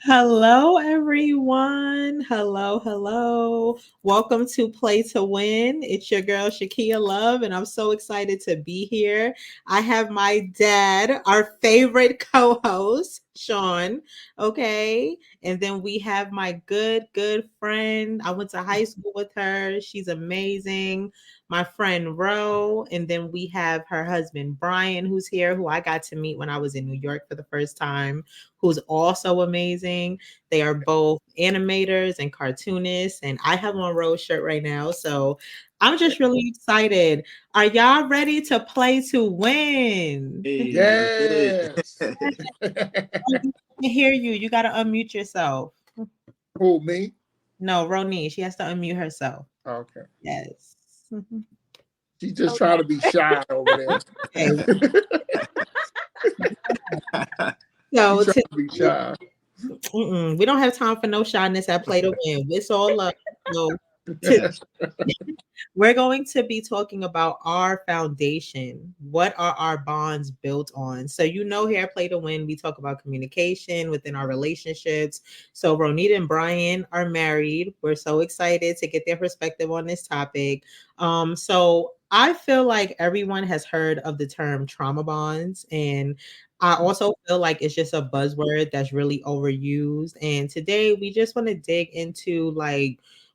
Hello, everyone. Hello, hello. Welcome to Play to Win. It's your girl, Shakia Love, and I'm so excited to be here. I have my dad, our favorite co host, Shawn. Okay. And then we have my good friend. I went to high school with her. She's amazing. My friend Ro. And then we have her husband, Brian, who's here, who I got to meet when I was in New York for the first time, who's also amazing. They are both animators and cartoonists, and I have on Rose shirt right now. So I'm just really excited. Are y'all ready to play to win? Hey, let's get Yes. it. I can hear you. You got to unmute yourself. Who, me? No, Roni, she has to unmute herself. Okay. Yes. She's just trying to be shy over there. Okay. She's So trying to be shy. we don't have time for no shyness at Play to Win. It's all love. So Yes. we're going to be talking about our foundation. What are our bonds built on? So, here at Play to Win, we talk about communication within our relationships. So, Ronita and Brian are married. We're so excited to get their perspective on this topic. So, I feel like everyone has heard of the term trauma bonds, and I also feel like it's just a buzzword that's really overused. And today we just want to dig into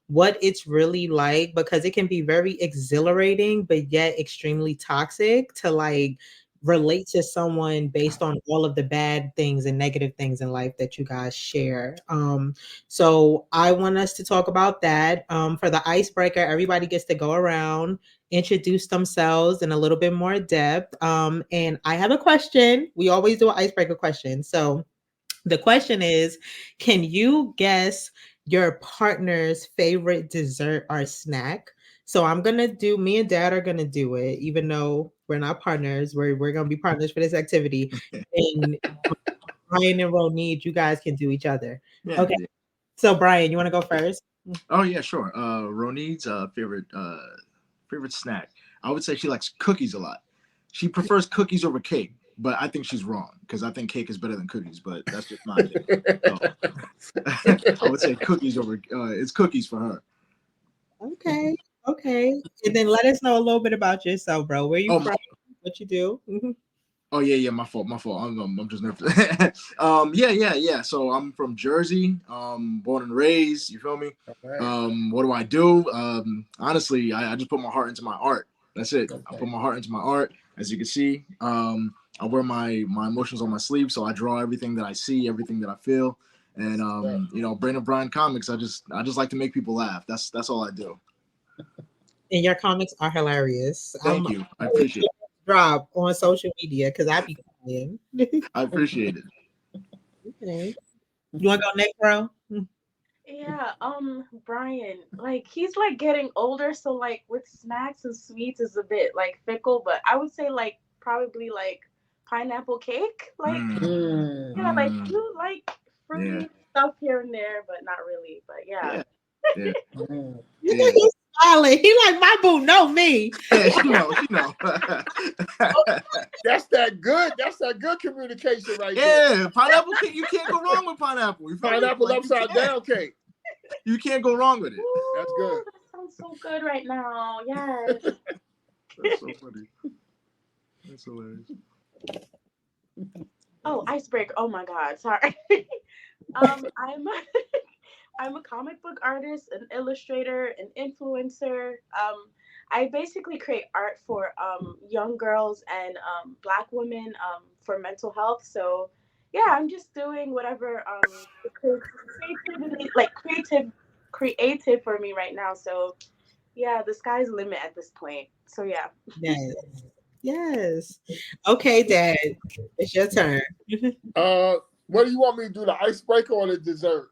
what it's really like, because it can be very exhilarating but yet extremely toxic to relate to someone based on all of the bad things and negative things in life that you guys share. So I want us to talk about that. For the icebreaker, everybody gets to go around, introduce themselves in a little bit more depth. And I have a question. We always do an icebreaker question. So the question is, can you guess your partner's favorite dessert or snack? So I'm gonna do. Me and Dad are gonna do it, even though we're not partners. We're gonna be partners for this activity. And Brian and Ronid, you guys can do each other. Yeah, Okay. yeah. So Brian, you want to go first? Oh yeah, sure. Roni's favorite snack. I would say she likes cookies a lot. She prefers cookies over cake, but I think she's wrong because I think cake is better than cookies. But that's just my opinion. So, I would say cookies over. It's cookies for her. Okay. Okay. And then let us know a little bit about yourself, bro. Where you Oh, from? What you do? Mhm. oh yeah. My fault. I'm just nervous. Yeah. So I'm from Jersey. Born and raised. You feel me? Okay. What do I do? Honestly, I just put my heart into my art. That's it. I Okay. put my heart into my art. As you can see, I wear my emotions on my sleeve, so I draw everything that I see, everything that I feel, and Yeah. Brain of Brian Comics. I just like to make people laugh. That's all I do. And your comics are hilarious. Thank you. I appreciate it. Drop on social media because I be crying. I appreciate it. Okay. You want to go next, bro? Yeah, Brian, like he's like getting older, so like with snacks and sweets is a bit like fickle, but I would say like probably like pineapple cake. Like, Mm, Mm. yeah, like mm, you like yeah, fruity stuff here and there, but not really. But yeah. yeah, yeah, Mm. You think yeah. he's smiling? He like my boo know me. Yeah, she know. That's that good. That's that good communication right there. Yeah, pineapple cake. You can't go wrong with pineapple. You feel me? Pineapple Like upside down cake. you can't go wrong with it. That's Ooh, good. that sounds so good right now. Yes. That's so funny. That's hilarious. Oh, icebreaker. Oh my God. Sorry. I'm I'm a comic book artist, an illustrator, an influencer. I basically create art for young girls and Black women for mental health. So, yeah, I'm just doing whatever creativity, like creative for me right now. So, yeah, the sky's the limit at this point. So, yeah. Yes. Yes. Okay, Dad. It's your turn. Uh, what do you want me to do? The icebreaker or the dessert?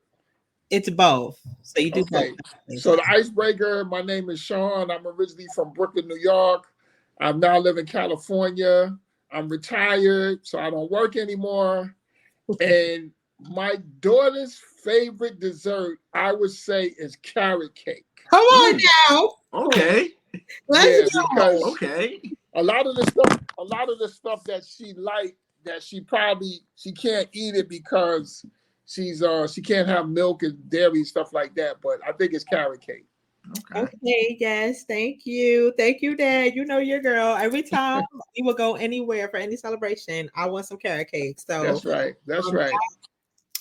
It's both. So you do both Okay. at the same So the time. icebreaker. My name is Shawn. I'm originally from Brooklyn, New York. I now live in California. I'm retired, so I don't work anymore. And my daughter's favorite dessert, I would say, is carrot cake. Come on Ooh, now. okay, Yeah, Let's go. because okay. a lot of the stuff that she like, that she can't eat it because she can't have milk and dairy and stuff like that. But I think it's carrot cake. Okay, yes, thank you, Dad. You know your girl. Every time we will go anywhere for any celebration, I want some carrot cake. So That's right. That's um, right.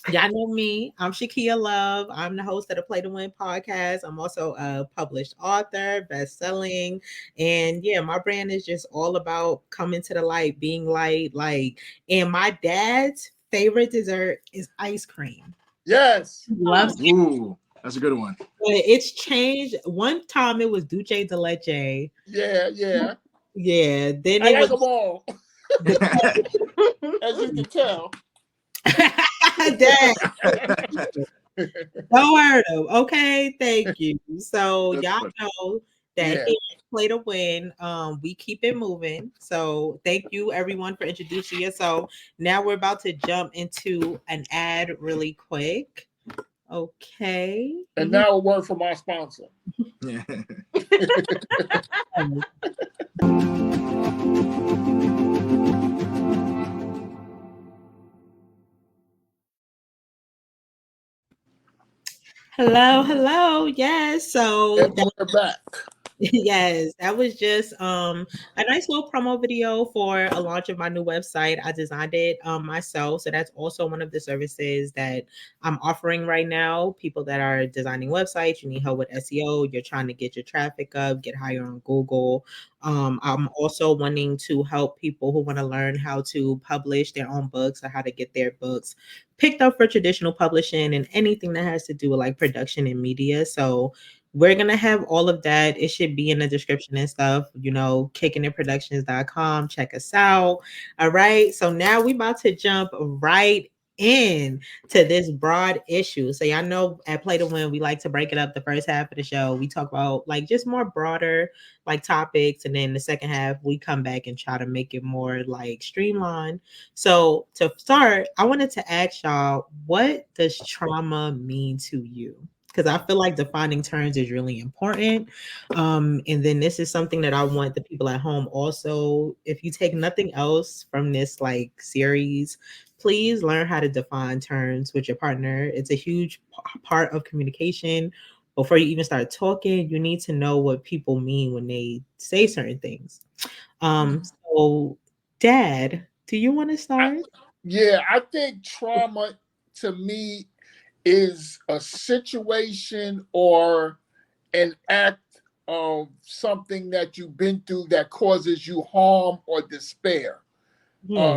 y'all know me. I'm Shakia Love. I'm the host of the Play to Win podcast. I'm also a published author, best-selling, and yeah, my brand is just all about coming to the light, being light, like. And my dad's favorite dessert is ice cream. Yes. He loves it. Ooh, that's a good one. But it's changed. One time it was dulce de leche. Yeah, yeah. Yeah. Then I it like was. them all, as you can tell. Dad, don't hurt him. Okay, thank you. So That's y'all funny. know that Yeah. here at Play to Win, we keep it moving. So thank you everyone for introducing yourself. Now we're about to jump into an ad really quick. Okay. And now a word from our sponsor. Yeah. Hello. Yes. So And we're back. yes, that was just a nice little promo video for a launch of my new website. I designed it myself, so that's also one of the services that I'm offering right now. People that are designing websites, you need help with SEO, you're trying to get your traffic up, get higher on Google. I'm also wanting to help people who want to learn how to publish their own books or how to get their books picked up for traditional publishing and anything that has to do with like production and media. So we're gonna have all of that. It should be in the description and stuff, kickingitproductions.com. Check us out. All right. So now we about to jump right in to this broad issue. So y'all know at Play to Win, we like to break it up. The first half of the show, we talk about like just more broader like topics, and then the second half we come back and try to make it more like streamlined. So to start, I wanted to ask y'all, what does trauma mean to you? Because I feel like defining terms is really important. And then this is something that I want the people at home also, if you take nothing else from this like series, please learn how to define terms with your partner. It's a huge part of communication. Before you even start talking, you need to know what people mean when they say certain things. So, Dad, do you want to start? I think trauma to me is a situation or an act of something that you've been through that causes you harm or despair.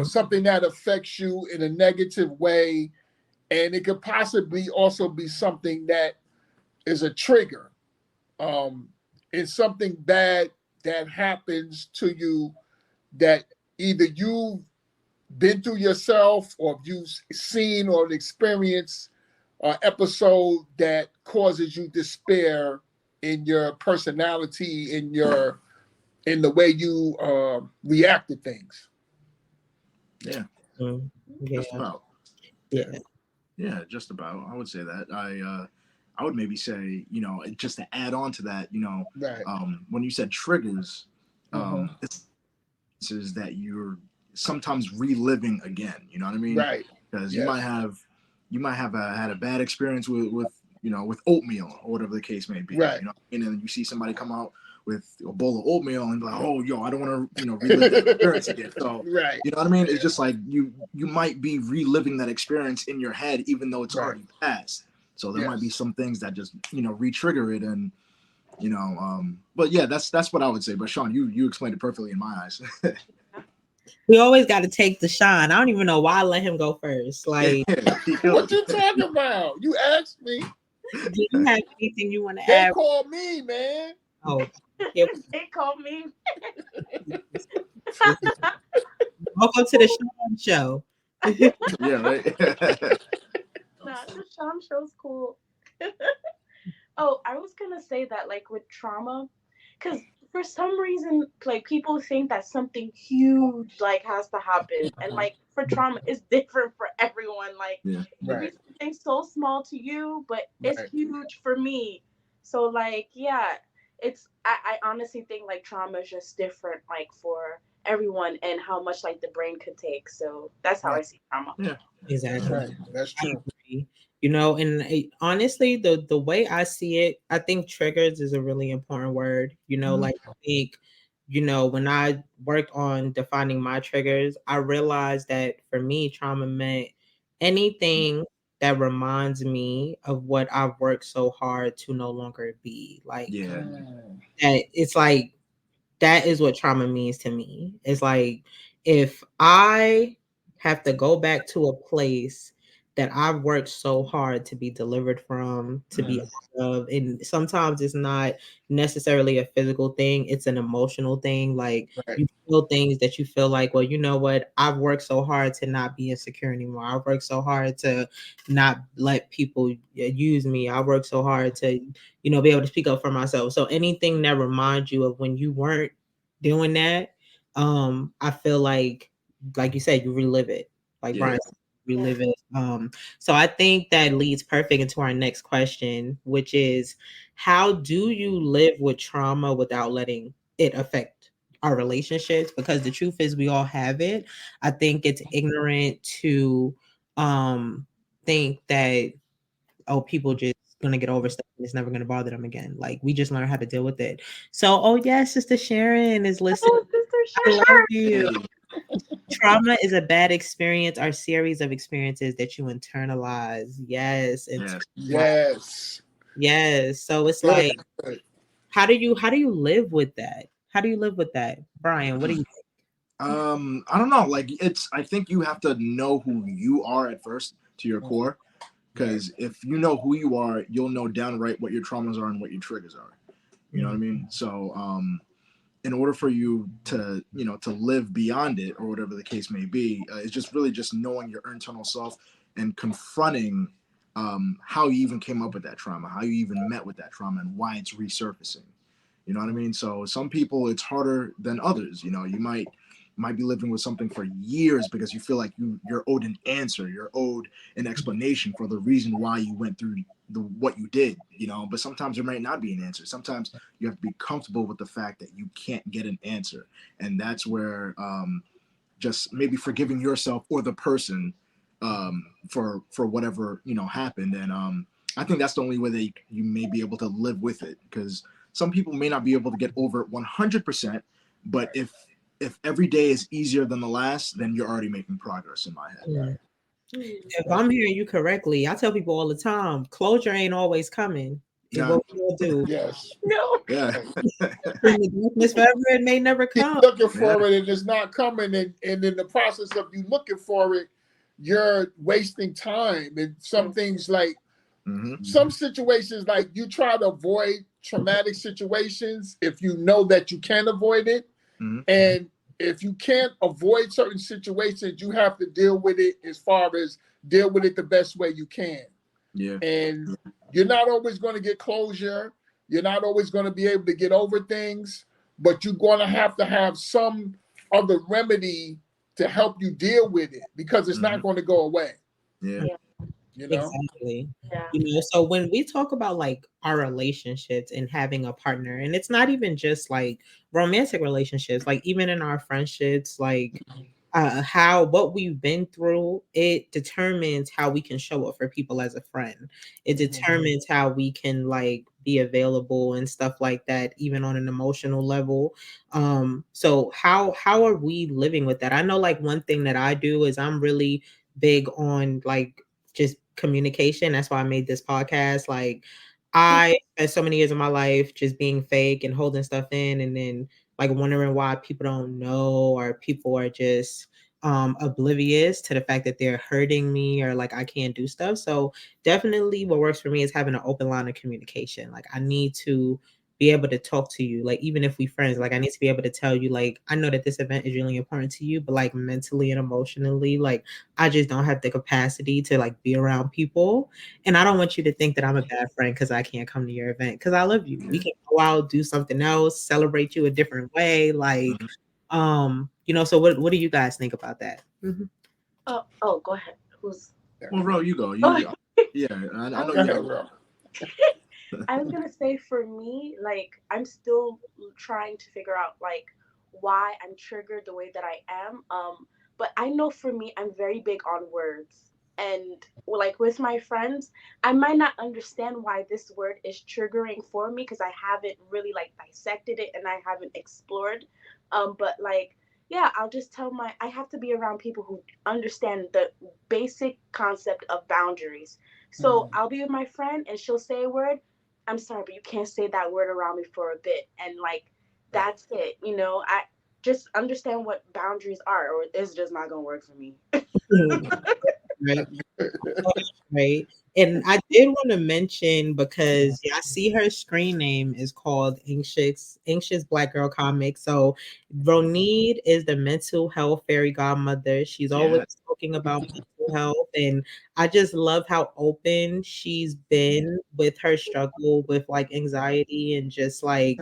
Something that affects you in a negative way. And it could possibly also be something that is a trigger. It's something bad that happens to you that either you've been through yourself or you've seen or experienced an episode that causes you despair in your personality, in the way you react to things. Yeah. Yeah. Just about. Yeah. Yeah, just about. I would say that. I would maybe say, just to add on to that, Right. when you said triggers, it's is that you're sometimes reliving again. You know what I mean? Right. Because Yes. you might have had a bad experience with with oatmeal or whatever the case may be. Right. And then you see somebody come out with a bowl of oatmeal and be like, oh, yo, I don't want to relive that experience again. So Right. you know what I mean? It's just like you might be reliving that experience in your head, even though it's already passed. So there might be some things that just re-trigger it, and but yeah, that's what I would say. But Shawn, you explained it perfectly in my eyes. We always got to take the shine. I don't even know why I let him go first. Like, what you talking about? You asked me. Do you have anything you want to They add? call me, man. Oh, They call me. welcome to the Shawn Show. Yeah, right. Nah, the Shawn Show's cool. Oh, I was gonna say that like with trauma, because for some reason like people think that something huge like has to happen, and like for trauma it's different for everyone. Like it could be something so small to you, but it's huge for me. So like it's I honestly think like trauma is just different like for everyone and how much like the brain could take. So that's how I see trauma. Yeah, exactly. Right. That's true. agree. You know, and honestly, the way I see it, I think triggers is a really important word. You know, Mhm. like I think, you know, when I worked on defining my triggers, I realized that for me, trauma meant anything that reminds me of what I've worked so hard to no longer be. Like Yeah. Mm. that, it's like that is what trauma means to me. It's like if I have to go back to a place that I've worked so hard to be delivered from, to be Mhm. out of, and sometimes it's not necessarily a physical thing, it's an emotional thing. Like Right. you feel things that you feel like, well, you know what? I've worked so hard to not be insecure anymore. I've worked so hard to not let people use me. I worked so hard to, you know, be able to speak up for myself. So anything that reminds you of when you weren't doing that, I feel like you said, you relive it. Like Yeah. Brian said, Yeah. relive it. So I think that leads perfect into our next question, which is how do you live with trauma without letting it affect our relationships? Because the truth is we all have it. I think it's ignorant to think that, oh, people just gonna get over stuff and it's never gonna bother them again. Like we just learn how to deal with it. So, oh yes, Sister Sharon is listening. Oh, Sister I love Sharon. you. Hey. Trauma is a bad experience or series of experiences that you internalize. Yes, and Yes. Yes. yes. So it's Good. like, Good. how do you live with that? How do you live with that, Brian? What do you think? I don't know. Like it's. I think you have to know who you are at first to your core. Right. Because if you know who you are, you'll know downright what your traumas are and what your triggers are. You know what I mean? So, in order for you to, to live beyond it or whatever the case may be, it's just really just knowing your internal self and confronting how you even came up with that trauma, how you even met with that trauma, and why it's resurfacing. You know what I mean? So some people it's harder than others. You might be living with something for years because you feel like you're owed an answer, you're owed an explanation for the reason why you went through what you did. But sometimes there might not be an answer. Sometimes you have to be comfortable with the fact that you can't get an answer, and that's where just maybe forgiving yourself or the person for whatever happened. And I think that's the only way that you may be able to live with it, because some people may not be able to get over it 100%, but Right. if every day is easier than the last, then you're already making progress in my head. Mm. Right. Hmm. If I'm hearing you correctly, I tell people all the time, closure ain't always coming. It Yeah. what we gonna do. Yes. No. Yeah. Right. In the darkness forever, it may never Keep come. looking Yeah. for it and it's not coming. And in the process of you looking for it, you're wasting time. And some things like Mm-hmm. some situations, like you try to avoid traumatic situations if you know that you can avoid it. Mm-hmm. And if you can't avoid certain situations, you have to deal with it as far as deal with it the best way you can. Yeah. And you're not always going to get closure. You're not always going to be able to get over things, but you're going to have some other remedy to help you deal with it because it's Mm-hmm. not going to go away, Yeah. Yeah. you know? Exactly. Yeah. You know, so when we talk about like our relationships and having a partner, and it's not even just like romantic relationships, like even in our friendships, like how what we've been through, it determines how we can show up for people as a friend. It Mhm. determines how we can like be available and stuff like that, even on an emotional level. So how are we living with that? I know like one thing that I do is I'm really big on like just communication. That's why I made this podcast. Like I spent so many years of my life just being fake and holding stuff in, and then like wondering why people don't know, or people are just oblivious to the fact that they're hurting me or like I can't do stuff. So definitely what works for me is having an open line of communication. Like I need to be able to talk to you, like even if we friends, like I need to be able to tell you, like I know that this event is really important to you, but like mentally and emotionally, like I just don't have the capacity to like be around people. And I don't want you to think that I'm a bad friend because I can't come to your event, because I love you. We Yeah. can go out, do something else, celebrate you a different way. Like, Mm-hmm. you know, so what do you guys think about that? Mhm. Oh, go ahead. Who's Well, Ro, you go. oh, Yeah. I I know Go was you ahead, have. gonna Ro. I was gonna say for me, like I'm still trying to figure out like why I'm triggered the way that I am. But I know for me, I'm very big on words. And like with my friends, I might not understand why this word is triggering for me because I haven't really like dissected it and I haven't explored. But like, yeah, I'll just tell I have to be around people who understand the basic concept of boundaries. So I'll be with my friend and she'll say a word. I'm sorry, but you can't say that word around me for a bit. And like, that's it. I just understand what boundaries are, or it's just not gonna work for me. Right. Right. And I did want to mention because I see her screen name is called Anxious Black Girl Comic. So Ronid is the mental health fairy godmother. She's always Yeah. talking about mental health, and I just love how open she's been with her struggle with like anxiety and just like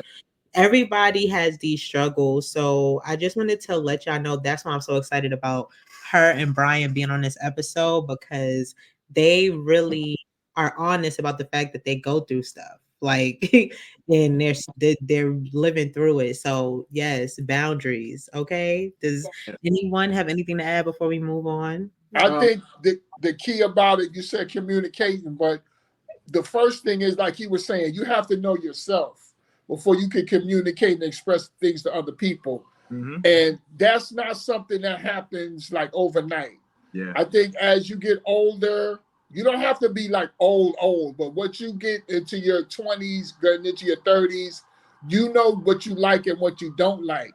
everybody has these struggles. So I just wanted to let y'all know that's why I'm so excited about her and Brian being on this episode because they really are honest about the fact that they go through stuff. Like and they're living through it. So yes, boundaries. Okay. Does anyone have anything to add before we move on? I think the key about it, you said communicating, but the first thing is like he was saying, you have to know yourself before you can communicate and express things to other people. Mm-hmm. And that's not something that happens like overnight. Yeah. I think as you get older, you don't have to be like old, but once you get into your 20s, getting into your 30s, you know what you like and what you don't like.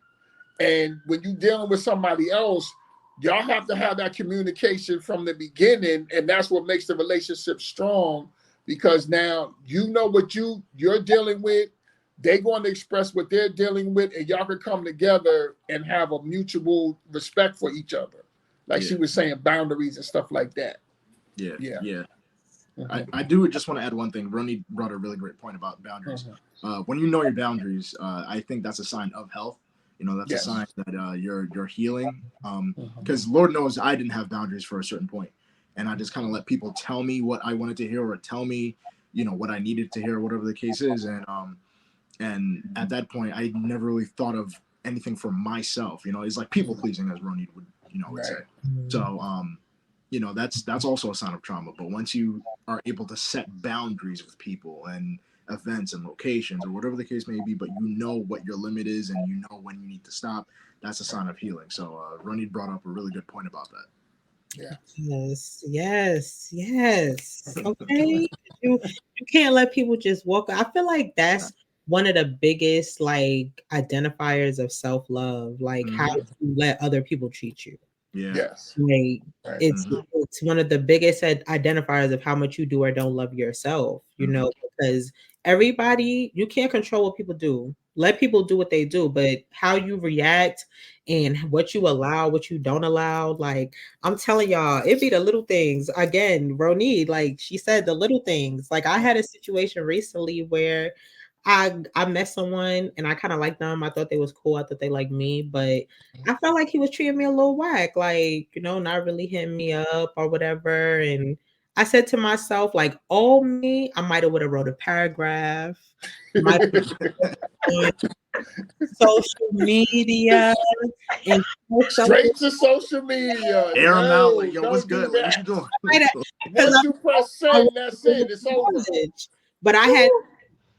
And when you're dealing with somebody else, y'all have to have that communication from the beginning. And that's what makes the relationship strong, because now you know what you're dealing with. They're going to express what they're dealing with, and y'all can come together and have a mutual respect for each other. Like she was saying, boundaries and stuff like that. Yeah. Mm-hmm. I do just want to add one thing. Ronnie brought a really great point about boundaries. Mm-hmm. When you know your boundaries, I think that's a sign of health. That's a sign that you're healing. Because Lord knows I didn't have boundaries for a certain point, and I just kind of let people tell me what I wanted to hear or tell me, what I needed to hear, whatever the case is. And at that point, I never really thought of anything for myself. It's like people pleasing, as Ronnie would say. So that's also a sign of trauma. But once you are able to set boundaries with people and events and locations or whatever the case may be, but you know what your limit is and you know when you need to stop, that's a sign of healing. So Ronnie brought up a really good point about that. Yes. Okay. you can't let people just walk. I feel like that's one of the biggest like identifiers of self-love, like how you let other people treat you. Yes. Like it's one of the biggest identifiers of how much you do or don't love yourself, because everybody, you can't control what people do. Let people do what they do, but how you react and what you allow, what you don't allow, like I'm telling y'all, it be the little things. Again, Roni, like she said, the little things. Like I had a situation recently where I met someone and I kind of liked them. I thought they was cool. I thought they liked me, but I felt like he was treating me a little whack, like, not really hitting me up or whatever. And I said to myself, like, oh me, I might have would have wrote a paragraph, might have social media and straight to social media. Air them out. Like, yo, what's good? What you doing? Once you press send, that's it. It's over. But I had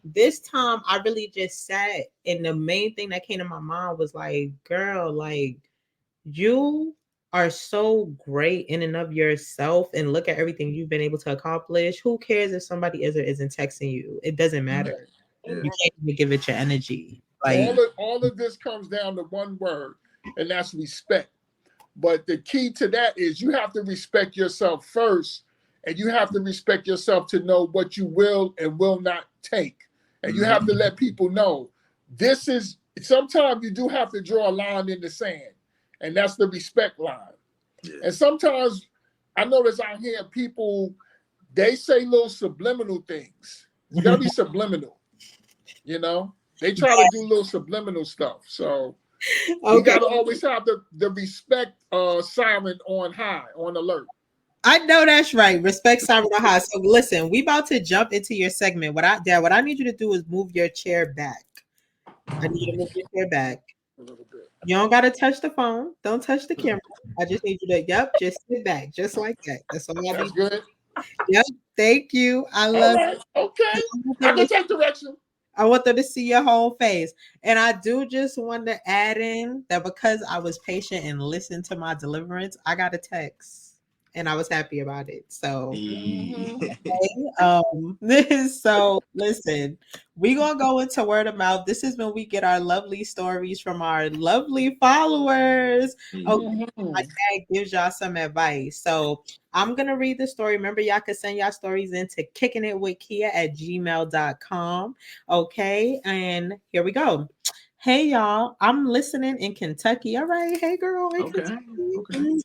this time I really just sat, and the main thing that came to my mind was like, girl, like you are so great in and of yourself, and look at everything you've been able to accomplish. Who cares if somebody is or isn't texting you? It doesn't matter. You can't even give it your energy. Like all of this comes down to one word, and that's respect. But the key to that is you have to respect yourself first, and you have to respect yourself to know what you will and will not take. And you have to let people know this is, sometimes you do have to draw a line in the sand, and that's the respect line. And sometimes I notice out here people, they say little subliminal things. You gotta be subliminal, They try to do little subliminal stuff. So you gotta always have the respect siren on high, on alert. I know that's right. Respect siren on high. So listen, we about to jump into your segment. What I need you to do is move your chair back. I need you to move your chair back. a little bit. You don't gotta touch the phone. Don't touch the camera. I just need you to, just sit back, just like that. That's all I That's need. good. Yep. Thank you. I All love right. Okay. I you. can take direction. I want them to see your whole face. And I do just want to add in that because I was patient and listened to my deliverance, I got a text and I was happy about it. So, so listen, we gonna go into word of mouth. This is when we get our lovely stories from our lovely followers. Okay, my dad gives y'all some advice. So I'm gonna read the story. Remember, y'all can send y'all stories into kickingitwithkia@gmail.com. Okay, and here we go. Hey y'all, I'm listening in Kentucky. All right, hey girl, in Okay. Kentucky.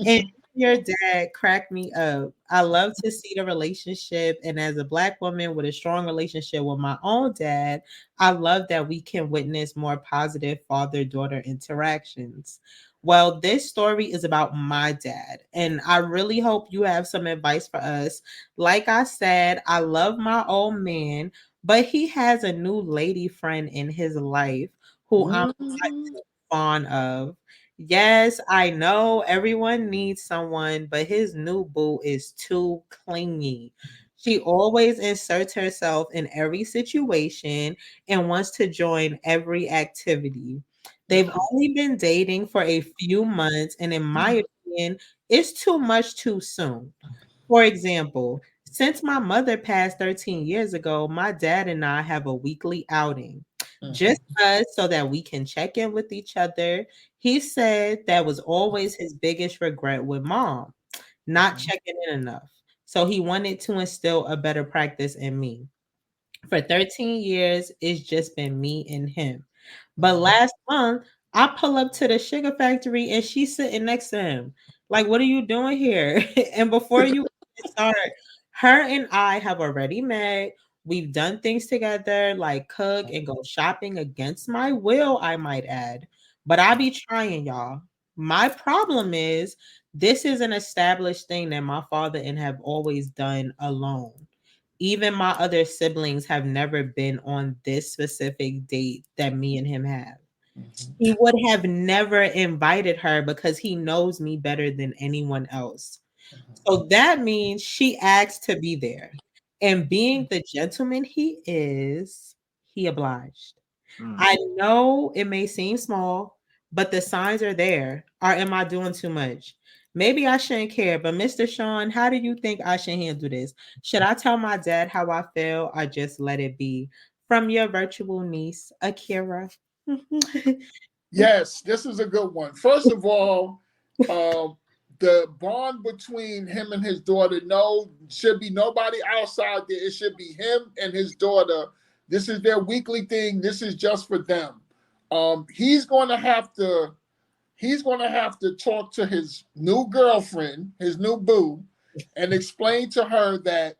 And your dad cracked me up. I love to see the relationship. And as a Black woman with a strong relationship with my own dad, I love that we can witness more positive father daughter interactions. Well, this story is about my dad, and I really hope you have some advice for us. Like I said, I love my old man, but he has a new lady friend in his life who I'm Mhm. fond of. Yes, I know everyone needs someone, but his new boo is too clingy. She always inserts herself in every situation and wants to join every activity. They've only been dating for a few months, and in my opinion, it's too much too soon. For example, since my mother passed 13 years ago, my dad and I have a weekly outing. Just us so that we can check in with each other. He said that was always his biggest regret with mom, not checking in enough. So he wanted to instill a better practice in me. For 13 years, it's just been me and him. But last month, I pull up to the sugar factory and she's sitting next to him. Like, what are you doing here? And before you start, her and I have already met. We've done things together, like cook and go shopping against my will, I might add. But I be trying, y'all. My problem is this is an established thing that my father and have always done alone. Even my other siblings have never been on this specific date that me and him have. He would have never invited her because he knows me better than anyone else. So that means she asked to be there. And being the gentleman he is, he obliged. I know it may seem small, but the signs are there. Or am I doing too much? Maybe I shouldn't care, but Mr. Shawn, how do you think I should handle this? Should I tell my dad how I feel or just let it be? From your virtual niece, Akira. Yes, this is a good one. First of all, the bond between him and his daughter, no, should be nobody outside there. It should be him and his daughter. This is their weekly thing. This is just for them. He's going to have to. He's going to have to talk to his new girlfriend, his new boo, and explain to her that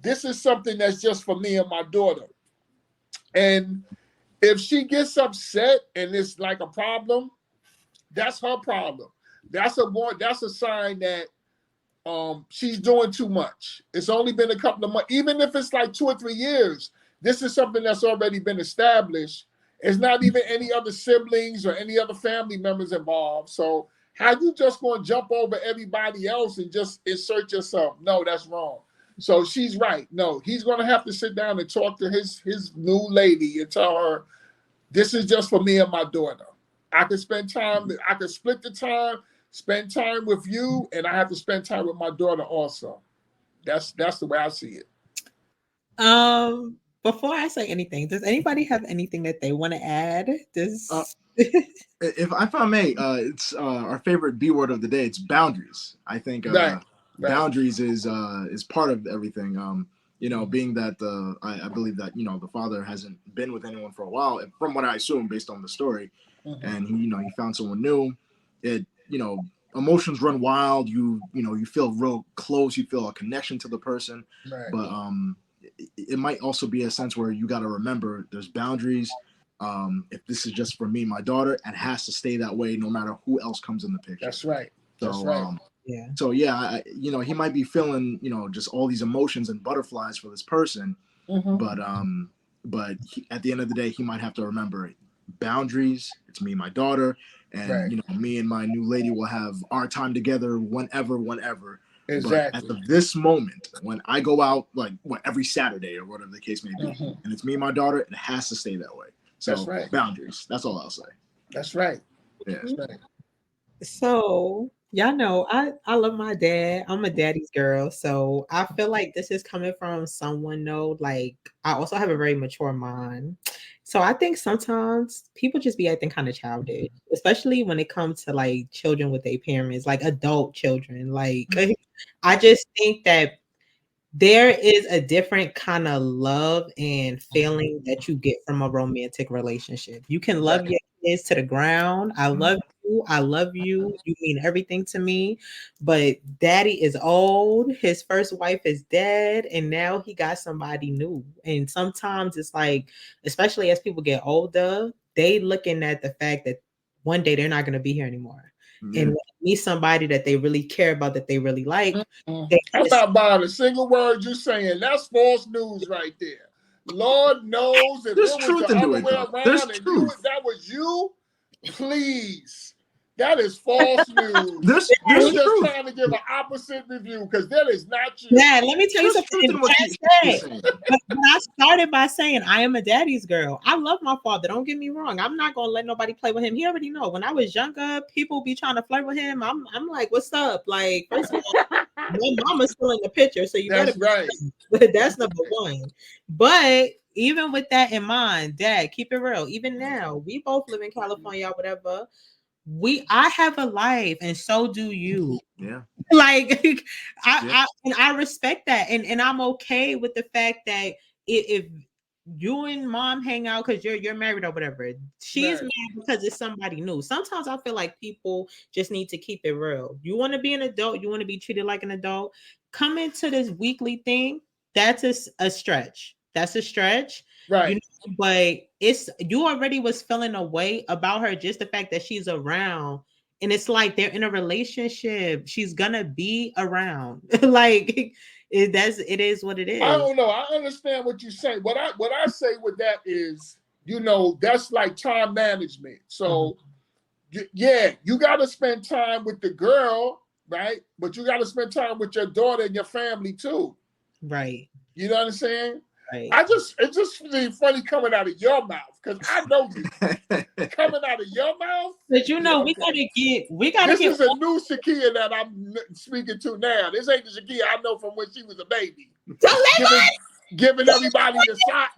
this is something that's just for me and my daughter. And if she gets upset and it's like a problem, that's her problem. That's a sign that she's doing too much. It's only been a couple of months. Even if it's like 2 or 3 years, this is something that's already been established. It's not even any other siblings or any other family members involved. So how you just going to jump over everybody else and just insert yourself? No, that's wrong. So she's right. No, he's going to have to sit down and talk to his new lady and tell her, this is just for me and my daughter. I can spend time, I can split the time, spend time with you, and I have to spend time with my daughter also. That's the way I see it. Before I say anything, does anybody have anything that they want to add? Does If I may, it's our favorite B word of the day. It's boundaries. I think Right. boundaries is part of everything. Being that I believe that the father hasn't been with anyone for a while, and from what I assume based on the story, and he found someone new. It emotions run wild. You feel real close. You feel a connection to the person, Right. but it might also be a sense where you got to remember there's boundaries. If this is just for me, my daughter, and has to stay that way no matter who else comes in the picture. That's right. That's So, right. yeah. So yeah, he might be feeling, just all these emotions and butterflies for this person, but at the end of the day, he might have to remember boundaries. It's me and my daughter, and Right. you know, me and my new lady will have our time together whenever. But as Exactly. of this moment, when I go out, like every Saturday or whatever the case may be, and it's me and my daughter, it has to stay that way. So That's right. boundaries. That's all I'll say. That's right. Yeah. That's right. So y'all know I love my dad. I'm a daddy's girl. So I feel like this is coming from someone though. Like I also have a very mature mind. So I think sometimes people just be acting kind of childish, especially when it comes to like children with their parents, like adult children. Like I just think that there is a different kind of love and feeling that you get from a romantic relationship. You can love Right. your kids to the ground. I love you. I love you. You mean everything to me. But daddy is old. His first wife is dead. And now he got somebody new. And sometimes it's like, especially as people get older, they looking at the fact that one day they're not going to be here anymore. Yeah. And when they meet somebody that they really care about, that they really like, they I'm just not buying a single word you're saying. That's false news right there. Lord knows if There's it was truth the into other it, way though. There's around and truth. that was you, please. That is false news. There's You're just truth. trying to give an opposite review because that is not you. Yeah, let me tell you There's something. truth in what When she's saying. I started by saying I am a daddy's girl. I love my father. Don't get me wrong. I'm not gonna let nobody play with him. He already know. When I was younger, people be trying to flirt with him. I'm like, what's up? Like, first of all, my mama's still in the picture, so you That's better. right. That's number one. But even with that in mind, Dad, keep it real. Even now, we both live in California, or whatever. I have a life, and so do you. Yeah. Like Yeah. I respect that, and I'm okay with the fact that if you and mom hang out because you're married or whatever, she's Right. mad because it's somebody new. Sometimes I feel like people just need to keep it real. You want to be an adult, you want to be treated like an adult, come into this weekly thing. That's a stretch. That's a stretch. You Right. know, but it's you already was feeling a way about her, just the fact that she's around. And it's like they're in a relationship. She's gonna be around. Like it is what it I is. don't know. I understand what you say. What I say with that is, that's like time management. So yeah, you got to spend time with the girl, right? But you got to spend time with your daughter and your family too. Right. You know what I'm saying? Right. It's just really funny coming out of your mouth because I know you coming out of your mouth. But we gotta This get is a new Shakia that I'm speaking to now. This ain't the Shakia I know from when she was a baby. Giving everybody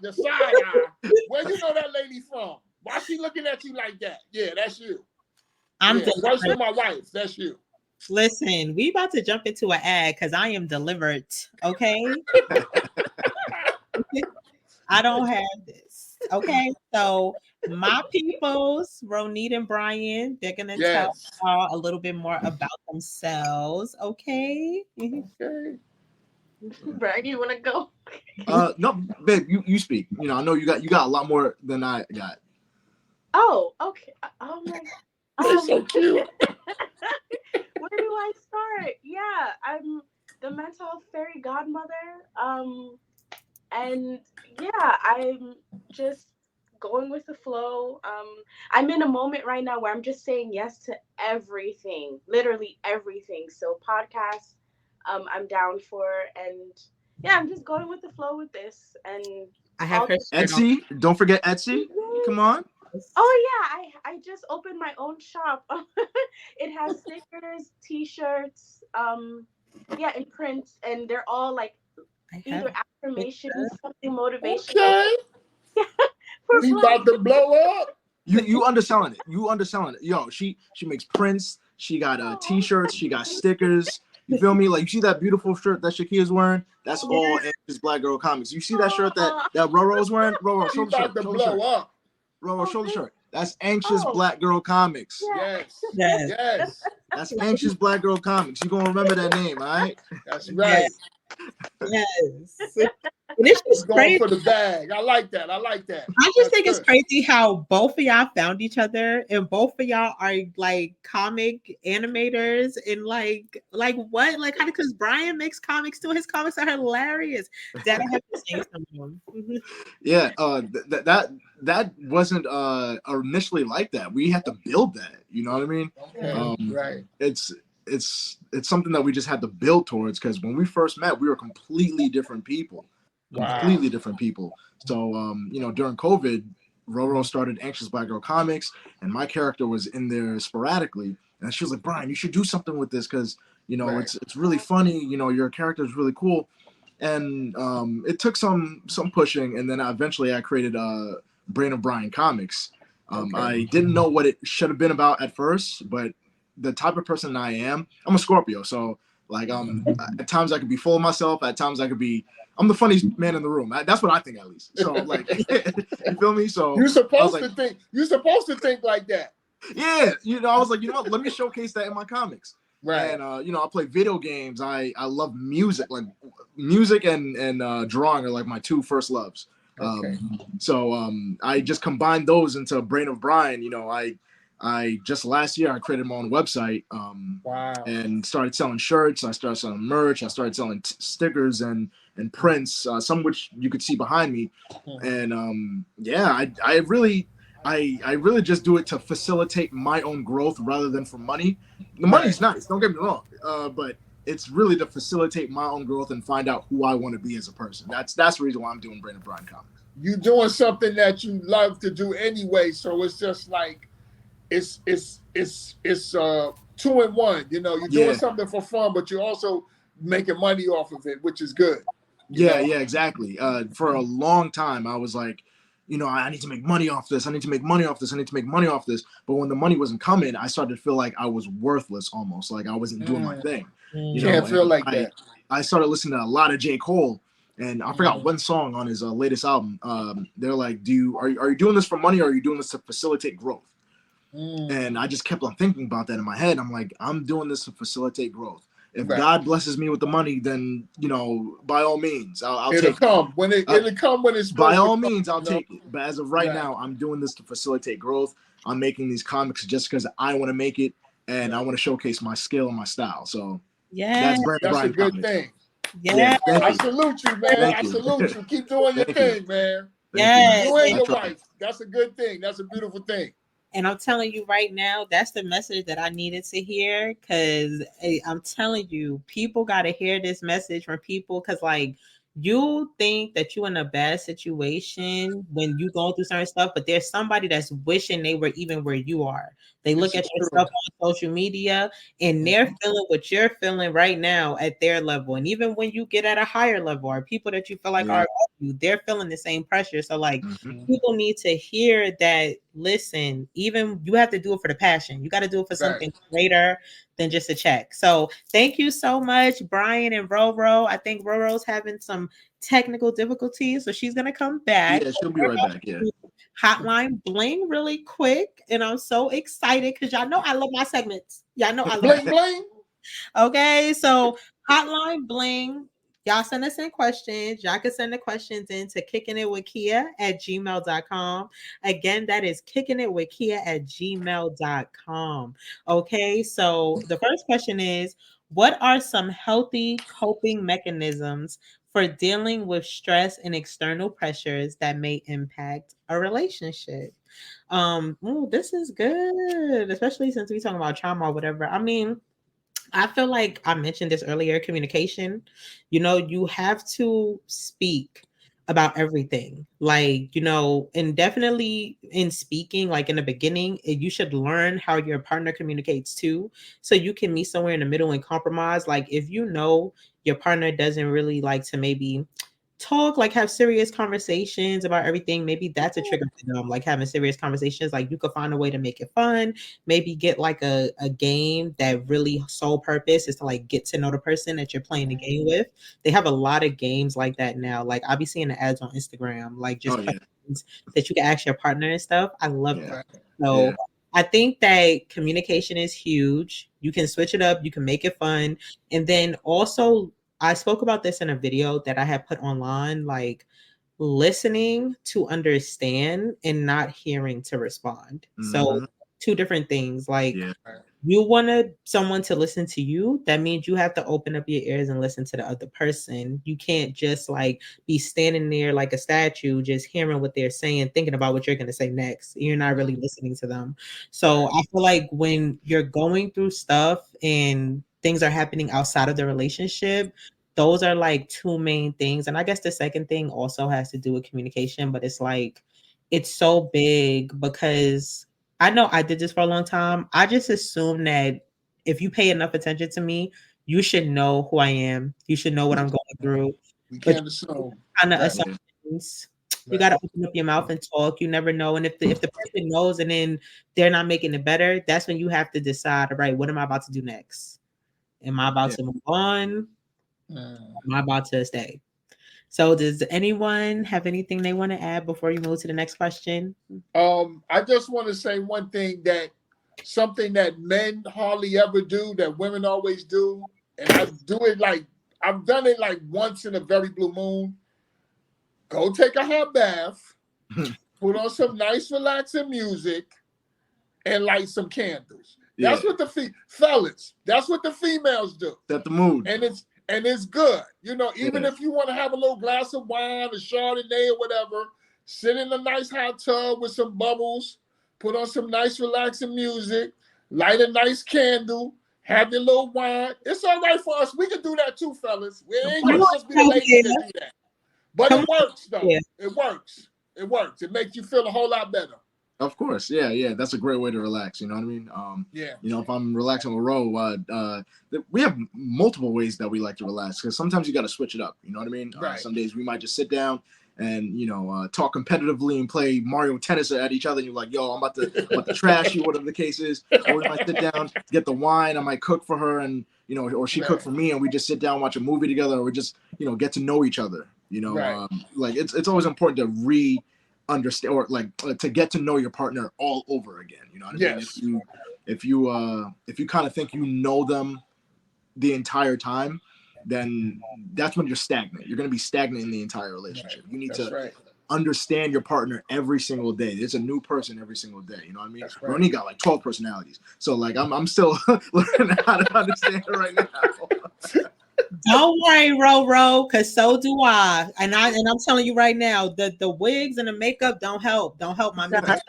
the side eye. Where you know that lady from? Why she looking at you like that? Yeah, that's you. Worse than my wife. That's you. Listen, we about to jump into an ad because I am delivered. Okay. I don't have this. Okay. So my peoples, Ronit and Brian, they're gonna tell y'all a little bit more about themselves. Okay. Okay. Brian, you wanna go? No, babe, you speak. I know you got a lot more than I got. Oh, okay. Oh my. That's so cute. Where do I start? Yeah, I'm the mental health fairy godmother. And yeah, I'm just going with the flow. I'm in a moment right now where I'm just saying yes to everything, literally everything. So podcasts, I'm down for, and yeah, I'm just going with the flow with this. And I have her Etsy. Don't forget Etsy. Come on. Oh yeah, I just opened my own shop. It has stickers, t-shirts, yeah, and prints, and they're all like either affirmations, something motivational. Okay. We about to blow up. You underselling it. You underselling it. Yo, she makes prints. She got t-shirts. She got stickers. You feel me? Like you see that beautiful shirt that Shakia's wearing? That's all Anxious Black Girl Comics. You see that shirt that Roro's wearing? Roro, show the shirt. About to blow up. Roro, show the shirt. That's Anxious Black Girl Comics. Yes. That's Anxious Black Girl Comics. You gonna remember that name, all right? That's right. Yes. And it's just going crazy. For the bag. I like that. I just think it's crazy how both of y'all found each other, and both of y'all are like comic animators, and like what? Like how? Because Brian makes comics too. His comics are hilarious. Dad, I have to say something. Yeah, that wasn't initially like that. We had to build that. You know what I mean? Okay. Right. It's something that we just had to build towards, because when we first met, we were completely different people. Completely different people. So during COVID, Roro started Anxious Black Girl Comics, and my character was in there sporadically. And she was like, Brian, you should do something with this, because it's really funny. Your character is really cool. And it took some pushing, and then eventually I created Brain of Brian Comics. I didn't know what it should have been about at first, but the type of person I am, I'm a Scorpio, so like at times I could be full of myself, at times I'm the funniest man in the room. That's what I think, at least. So like, you feel me? So you're supposed to think like that. Yeah, I was like, what? Let me showcase that in my comics. Right. And I play video games. I love music. Like music and drawing are like my two first loves. Okay. So I just combined those into Brain of Brian. I just last year I created my own website. And started selling shirts. I started selling merch. I started selling stickers and prints, some of which you could see behind me. And I really just do it to facilitate my own growth rather than for money. The money's nice, don't get me wrong, but it's really to facilitate my own growth and find out who I want to be as a person. That's the reason why I'm doing Brain of Brian Comics. You're doing something that you love to do anyway, so it's just like it's 2 in 1. You're doing something for fun, but you're also making money off of it, which is good. Yeah, exactly. For a long time, I was like, I need to make money off this. I need to make money off this. I need to make money off this. But when the money wasn't coming, I started to feel like I was worthless, almost like I wasn't doing my thing. You can't feel like that. I started listening to a lot of J. Cole, and I forgot one song on his latest album. They're like, are you doing this for money, or are you doing this to facilitate growth? And I just kept on thinking about that in my head. I'm like, I'm doing this to facilitate growth. If God blesses me with the money, then by all means, I'll take it. It'll come when it's by all means, I'll take it. But as of right now, I'm doing this to facilitate growth. I'm making these comics just because I want to make it, and I want to showcase my skill and my style. So that's a good thing. Yeah, I salute you, man. I salute you. Keep doing your thing, man. Yeah, you and your wife. That's a good thing. That's a beautiful thing. And I'm telling you right now, that's the message that I needed to hear, because I'm telling you, people got to hear this message from people, because like, you think that you're in a bad situation when you go through certain stuff, but there's somebody that's wishing they were even where you are. They look at your stuff on social media and they're feeling what you're feeling right now at their level. And even when you get at a higher level, or people that you feel like are above you, they're feeling the same pressure. So like, people need to hear that, listen, even you have to do it for the passion. You got to do it for something greater than just a check. So thank you so much, Brian and Roro. I think Roro's having some technical difficulties, so she's gonna come back. Yeah, she'll be right back. Yeah. Hotline Bling really quick, and I'm so excited because y'all know I love my segments. Y'all know I love Bling Bling. Okay, so Hotline Bling. Y'all send us in questions. Y'all can send the questions in to kickingitwithkia@gmail.com. Again, that is kickingitwithkia@gmail.com. Okay, so the first question is, what are some healthy coping mechanisms for dealing with stress and external pressures that may impact a relationship? This is good, especially since we're talking about trauma or whatever. I mean, I feel like I mentioned this earlier, communication. You have to speak about everything. Like, and definitely in speaking, like in the beginning, you should learn how your partner communicates too. So you can meet somewhere in the middle and compromise. Like if your partner doesn't really like to maybe talk, like have serious conversations about everything, maybe that's a trigger to them, like having serious conversations. Like you could find a way to make it fun, maybe get like a game that really sole purpose is to like get to know the person that you're playing the game with. They have a lot of games like that now. Like I'll be seeing the ads on Instagram, like just questions that you can ask your partner and stuff. I love that. So I think that communication is huge. You can switch it up, you can make it fun. And then also, I spoke about this in a video that I had put online, like listening to understand and not hearing to respond. So two different things. Like you want someone to listen to you, that means you have to open up your ears and listen to the other person. You can't just like be standing there like a statue, just hearing what they're saying, thinking about what you're going to say next. You're not really listening to them. So I feel like when you're going through stuff and things are happening outside of the relationship, those are like two main things. And I guess the second thing also has to do with communication, but it's like, it's so big because I know I did this for a long time. I just assume that if you pay enough attention to me, you should know who I am. You should know what I'm going through. We But can't assume. kind of Right. assumptions. You Right. got to open up your mouth and talk. You never know. And if the person knows and then they're not making it better, that's when you have to decide, all right, what am I about to do next? Am I about to move on? Am I about to stay? So does anyone have anything they want to add before you move to the next question? I just want to say one thing, that something that men hardly ever do that women always do, and I do it like, I've done it like once in a very blue moon. Go take a hot bath, put on some nice relaxing music, and light some candles. That's what the fellas, that's what the females do. Set the mood. And it's good. You know, even if you want to have a little glass of wine, a Chardonnay or whatever, sit in a nice hot tub with some bubbles, put on some nice relaxing music, light a nice candle, have your little wine. It's all right for us. We can do that too, fellas. We ain't gonna just be the ladies that do that. But it works, though. Yeah. It works. It works. It makes you feel a whole lot better. Of course, yeah. That's a great way to relax. You know what I mean? You know, if I'm relaxing with Ro, we have multiple ways that we like to relax, because sometimes you got to switch it up. You know what I mean? Right. Some days we might just sit down and talk competitively and play Mario Tennis at each other. And you're like, yo, I'm about to trash you, whatever the case is. Or we might sit down, get the wine. I might cook for her, and or she cook for me, and we just sit down, watch a movie together, or we just get to know each other. Like it's always important to understand, or like to get to know your partner all over again. You know what I mean? If you kind of think you know them the entire time, then that's when you're stagnant. You're going to be stagnant in the entire relationship. You need to understand your partner every single day. It's a new person every single day. You know what I mean? Ronnie got like 12 personalities. So like I'm still learning how to understand it right now. Don't worry, Ro, because so do I. And I'm telling you right now, the wigs and the makeup don't help. Don't help my makeup.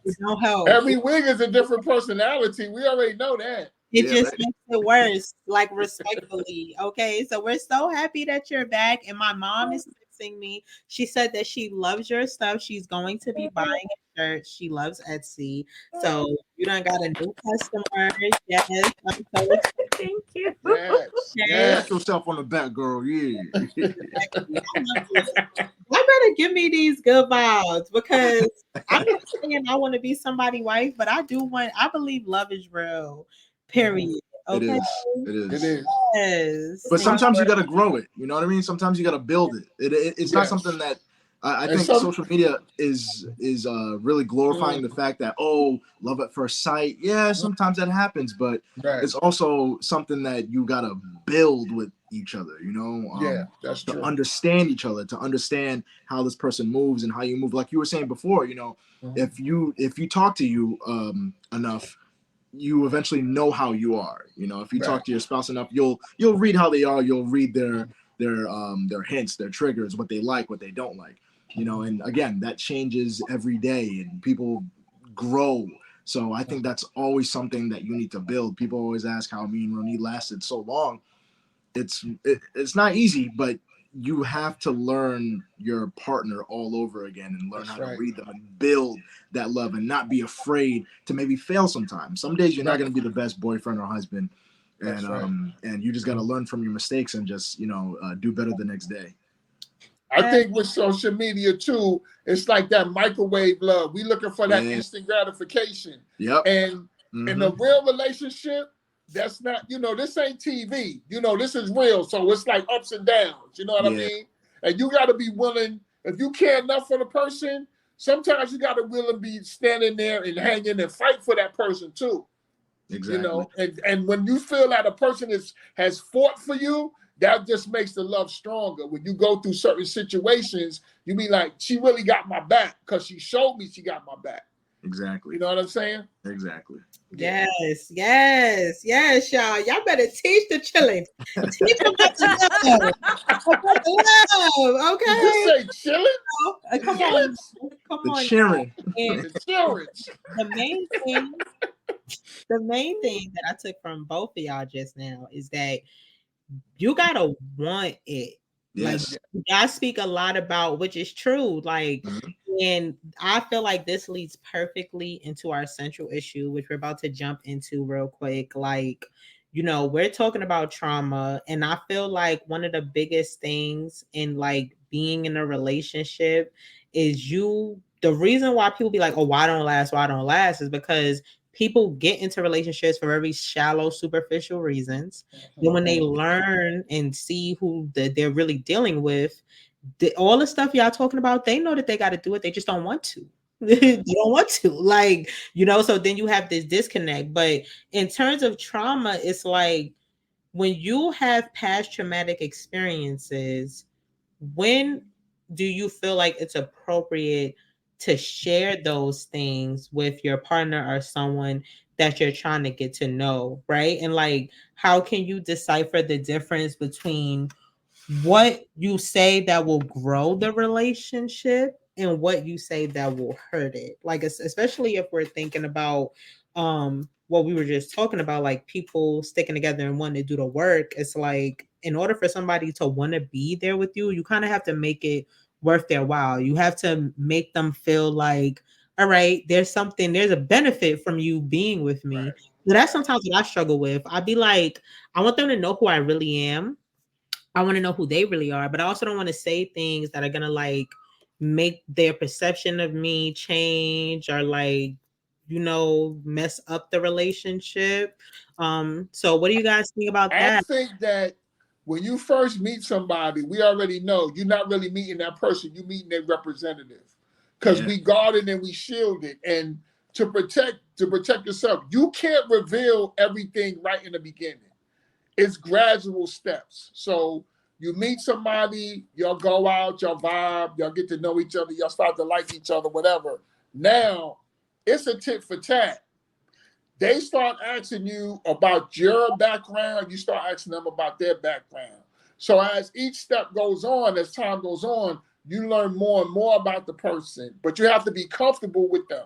It don't help. Every wig is a different personality. We already know that. It just makes it worse, like respectfully. Okay, so we're so happy that you're back. And my mom is texting me. She said that she loves your stuff. She's going to be buying a shirt. She loves Etsy. So you done got a new customer. Yes, I'm so excited. Thank you. Pat yourself on the back, girl. Yeah. I better give me these good vibes, because I'm not saying I want to be somebody's wife, but I believe love is real. Period. Okay. It is. Yes. But sometimes you gotta grow it. You know what I mean? Sometimes you gotta build it. It's not something that I think social media is really glorifying the fact that, love at first sight. Yeah, sometimes that happens, but it's also something that you gotta build with each other. That's to true. understand each other, to understand how this person moves and how you move. Like you were saying before, if you talk to you enough, you eventually know how you are. If you talk to your spouse enough, you'll read how they are. You'll read their hints, their triggers, what they like, what they don't like. And again, that changes every day, and people grow. So I think that's always something that you need to build. People always ask how me and Ronnie lasted so long. It's not easy, but you have to learn your partner all over again and learn how to read them and build that love, and not be afraid to maybe fail sometimes. Some days you're not going to be the best boyfriend or husband, and and you just got to learn from your mistakes and just do better the next day. I think with social media too, it's like that microwave love. We looking for that instant gratification. Yep. And in a real relationship, that's not, this ain't TV. This is real. So it's like ups and downs. You know what I mean? And you got to be willing, if you care enough for the person, sometimes you got to really be standing there and hanging and fight for that person too. Exactly. And when you feel that a person has fought for you, that just makes the love stronger. When you go through certain situations, you be like, she really got my back because she showed me she got my back. Exactly. You know what I'm saying? Exactly. Yes, y'all. Y'all better teach the children. Teach them about the love. About the love, Did you okay? say chilling? Come Chilling? on. Come The on. cheering. And The children. the main thing that I took from both of y'all just now is that you gotta want it. Yes. Like y'all speak a lot about, which is true. Like, and I feel like this leads perfectly into our central issue, which we're about to jump into real quick. Like, we're talking about trauma, and I feel like one of the biggest things in like being in a relationship is the reason why people be like, oh, why don't last is because people get into relationships for very shallow, superficial reasons. Then when they learn and see who they're really dealing with, all the stuff y'all talking about, they know that they got to do it. They just don't want to. They don't want to. Like, so then you have this disconnect. But in terms of trauma, it's like when you have past traumatic experiences, when do you feel like it's appropriate to share those things with your partner or someone that you're trying to get to know, right? And like, how can you decipher the difference between what you say that will grow the relationship and what you say that will hurt it? Like, especially if we're thinking about what we were just talking about, like people sticking together and wanting to do the work. It's like, in order for somebody to want to be there with you, you kind of have to make it worth their while. You have to make them feel like, all right, there's a benefit from you being with me. Right. So that's sometimes what I struggle with. I'd be like, I want them to know who I really am. I want to know who they really are, but I also don't want to say things that are gonna like make their perception of me change or like, mess up the relationship. So what do you guys think about I that? think that when you first meet somebody, we already know you're not really meeting that person, you're meeting their representative. Because we guard it and we shield it. And to protect yourself, you can't reveal everything right in the beginning. It's gradual steps. So you meet somebody, y'all go out, y'all vibe, y'all get to know each other, y'all start to like each other, whatever. Now it's a tit for tat. They start asking you about your background, you start asking them about their background. So as each step goes on, as time goes on, you learn more and more about the person, but you have to be comfortable with them.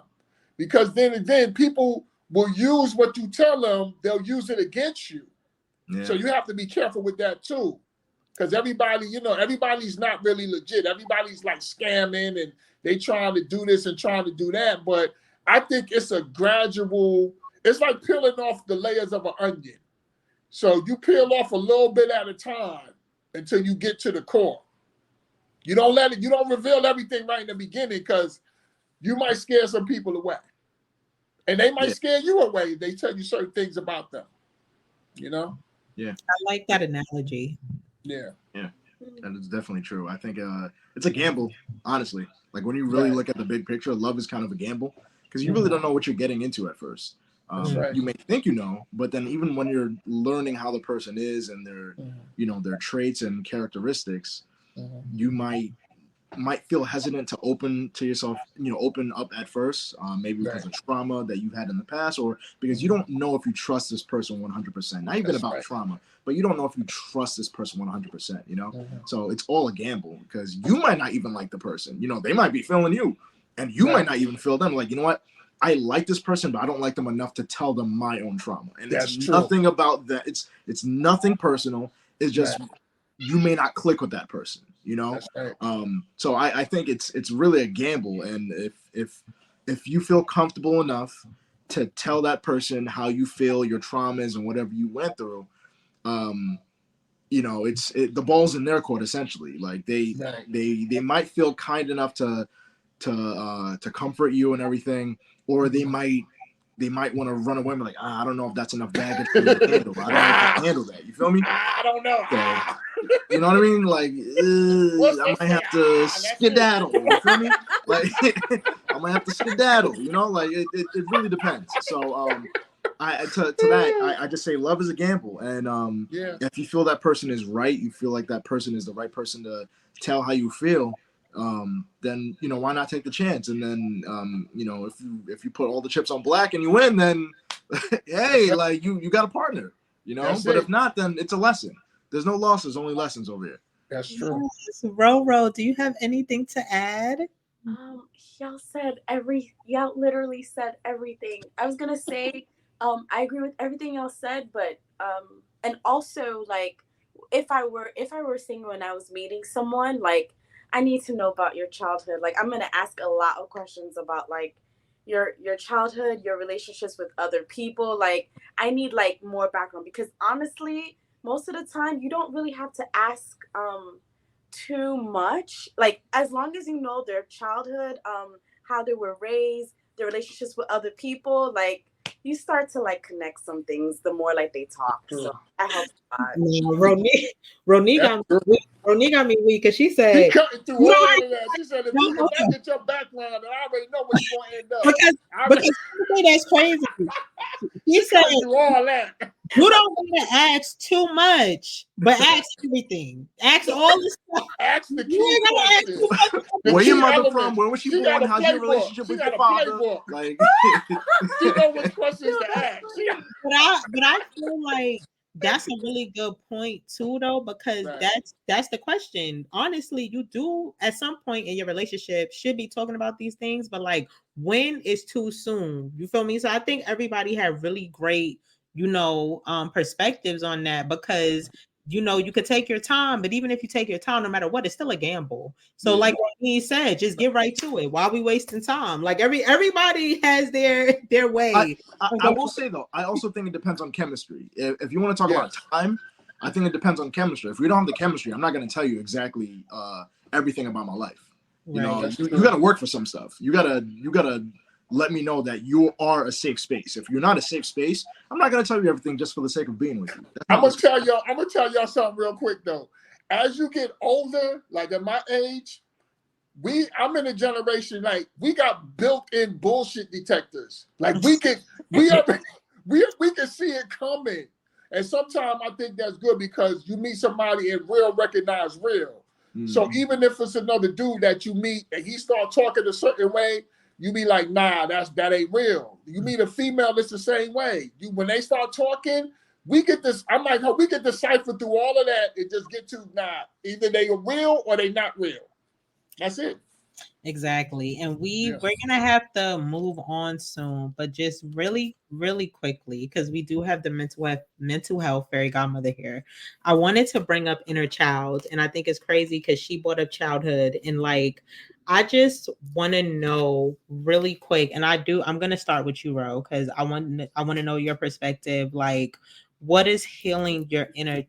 Because then again, people will use what you tell them, they'll use it against you. Yeah. So you have to be careful with that too. Because everybody's not really legit. Everybody's like scamming and they trying to do this and trying to do that. But I think it's a gradual, it's like peeling off the layers of an onion. So you peel off a little bit at a time until you get to the core. You don't reveal everything right in the beginning because you might scare some people away. And they might scare you away if they tell you certain things about them. Yeah. I like that analogy. Yeah. And it's definitely true. I think it's a gamble, honestly. Like when you really look at the big picture, love is kind of a gamble because you really don't know what you're getting into at first. You may think you know, but then even when you're learning how the person is and their traits and characteristics, you might feel hesitant to open up at first, maybe because of trauma that you've had in the past, or because you don't know if you trust this person 100%. Not even about trauma, but you don't know if you trust this person 100%, So it's all a gamble because you might not even like the person. They might be feeling you and you might not even feel them. Like, you know what? I like this person, but I don't like them enough to tell them my own trauma. And it's nothing about that. It's nothing personal. It's just you may not click with that person, So I think it's really a gamble. And if you feel comfortable enough to tell that person how you feel, your traumas and whatever you went through, the ball's in their court essentially. Like they might feel kind enough to comfort you and everything, or they might want to run away and be like, I don't know if that's enough baggage for you to handle. I don't know if I can handle that. You feel me? I don't know. So, you know what I mean? Like, I might have to skedaddle. You feel me? Like, I might have to skedaddle. Like it really depends. So, I just say love is a gamble, and if you feel that person is right, you feel like that person is the right person to tell how you feel. then why not take the chance? And then if you put all the chips on black and you win, then hey, like you got a partner, But if not, then it's a lesson. There's no losses, only lessons over here. That's true. Yes. Roro, do you have anything to add? Y'all literally said everything. I was gonna say, I agree with everything y'all said, but and also like if I were single and I was meeting someone, like I need to know about your childhood. Like I'm gonna ask a lot of questions about like your childhood, your relationships with other people. Like I need like more background because honestly, most of the time you don't really have to ask too much. Like as long as you know their childhood, how they were raised, their relationships with other people, like you start to like connect some things the more like they talk. So that helps a lot. Roni got me weak because she said He cutting through all of that. She said, if I get your background, then I already know where you're going to end up. Because that's crazy. She said through all that. You don't want to ask too much, but ask everything. Ask all the stuff. Ask the key questions. Where your mother from? Where was she born? How's your relationship with your father? Like, she know which questions to ask. But I feel like that's a really good point too, though, because that's the question. Honestly, you do at some point in your relationship should be talking about these things, but like when is too soon? You feel me? So I think everybody had really great perspectives on that because you could take your time, but even if you take your time, no matter what, it's still a gamble. So like what he said, just get right to it. Why are we wasting time? Like everybody has their way. I will say though, I also think it depends on chemistry. If you want to talk about time, I think it depends on chemistry. If we don't have the chemistry, I'm not going to tell you exactly everything about my life. You got to work for some stuff. You gotta let me know that you are a safe space. If you're not a safe space, I'm not gonna tell you everything just for the sake of being with you. I'm gonna tell y'all something real quick though. As you get older, like at my age, I'm in a generation like we got built-in bullshit detectors. Like we can see it coming. And sometimes I think that's good because you meet somebody and real recognize real. So even if it's another dude that you meet and he start talking a certain way, you be like, nah, that ain't real. You meet a female that's the same way. When they start talking, we get this. I'm like, we get decipher through all of that and just get to either they are real or they not real. That's it. Exactly. And we're gonna have to move on soon, but just really, really quickly, because we do have the mental health fairy godmother here. I wanted to bring up inner child, and I think it's crazy because she brought up childhood, and like I just want to know really quick, and I'm gonna start with you, Ro, because I want to know your perspective. Like, what is healing your inner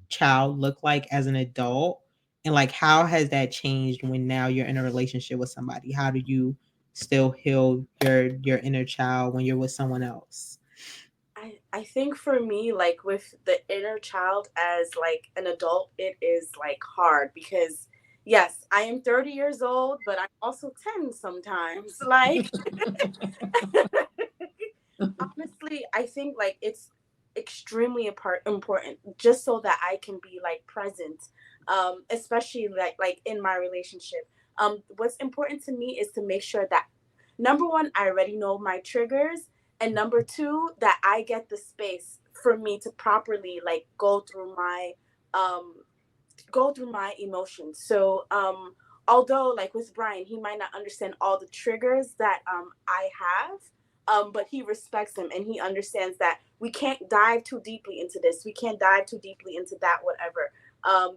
child look like as an adult? And like, how has that changed when now you're in a relationship with somebody? How do you still heal your inner child when you're with someone else? I think for me, like with the inner child as like an adult, it is like hard because yes, I am 30 years old, but I'm also 10 sometimes. Like honestly, I think like it's extremely important just so that I can be like present. Especially like in my relationship. What's important to me is to make sure that number one, I already know my triggers, and number two, that I get the space for me to properly like go through my emotions. So although like with Brian, he might not understand all the triggers that I have, but he respects them and he understands that we can't dive too deeply into this. We can't dive too deeply into that, whatever.